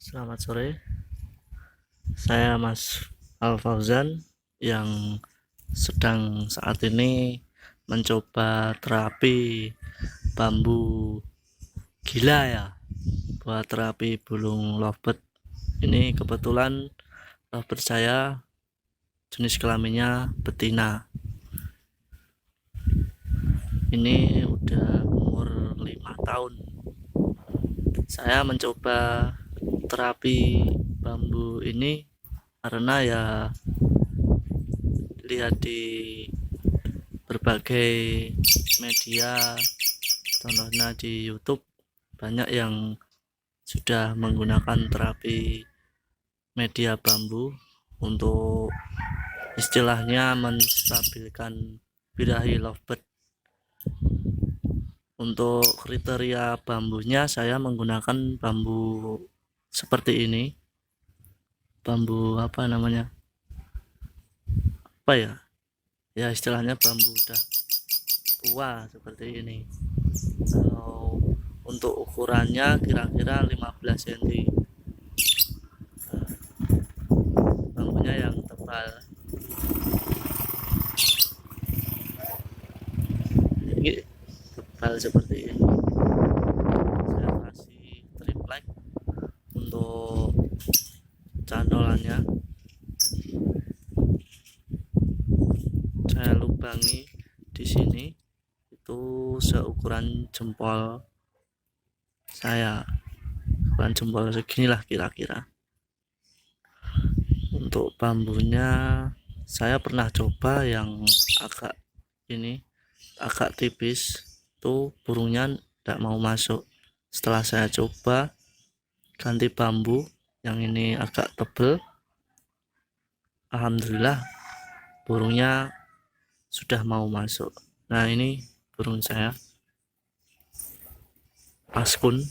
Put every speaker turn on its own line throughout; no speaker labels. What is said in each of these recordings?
Selamat sore, saya Mas Al Fauzan yang sedang saat ini mencoba terapi bambu gila ya, buat terapi burung lovebird. Ini kebetulan lovebird saya jenis kelaminnya betina. Ini udah umur 5 tahun. Saya mencoba terapi bambu ini karena ya lihat di berbagai media, contohnya di YouTube banyak yang sudah menggunakan terapi media bambu untuk istilahnya menstabilkan birahi lovebird. Untuk kriteria bambunya saya menggunakan bambu seperti ini, bambu apa namanya, apa ya istilahnya bambu udah tua seperti ini. Kalau untuk ukurannya kira-kira 15 cm, bambunya yang tebal. Ini tebal seperti ini. Saya kasih triplek untuk cantolannya. Saya lubangi di sini itu seukuran jempol saya, ukuran jempol seginilah kira-kira. Untuk bambunya saya pernah coba yang agak tipis, tuh burungnya tidak mau masuk. Setelah saya coba ganti bambu yang ini agak tebal, alhamdulillah burungnya sudah mau masuk. Nah, ini burung saya Paskun.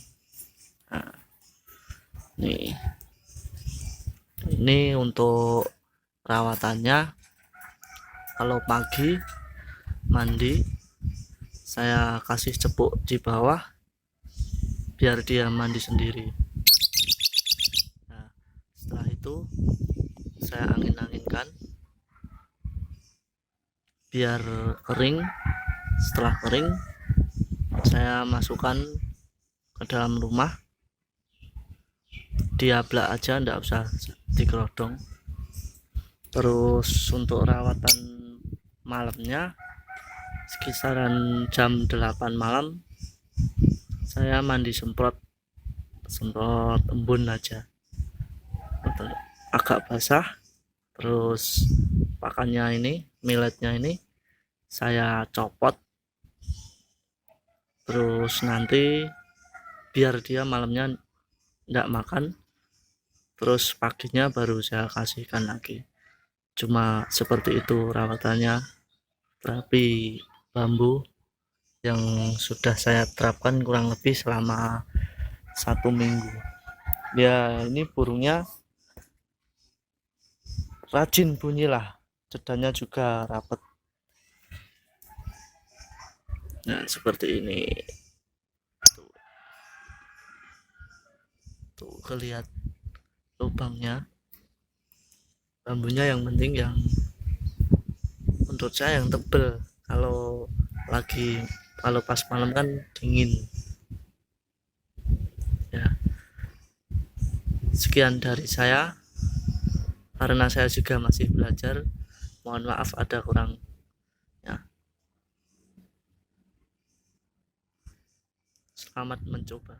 Nah, ini untuk rawatannya. Kalau pagi mandi saya kasih cepuk di bawah biar dia mandi sendiri. Nah, setelah itu saya angin-anginkan biar kering. Setelah kering saya masukkan ke dalam rumah, diablak aja, ndak usah digerodong. Terus untuk rawatan malamnya sekisaran jam 8 malam saya mandi semprot embun aja, agak basah. Terus pakannya ini, milletnya ini saya copot, terus nanti biar dia malamnya ndak makan, terus paginya baru saya kasihkan lagi. Cuma seperti itu rawatannya terapi bambu yang sudah saya terapkan kurang lebih selama 1 minggu. Ya, ini burungnya rajin bunyi lah, cedannya juga rapet. Nah, seperti ini. Tuh kelihat lubangnya, bambunya yang penting yang menurut saya yang tebel. Kalau pas malam kan dingin ya. Sekian dari saya, karena saya juga masih belajar, mohon maaf ada kurang ya. Selamat mencoba.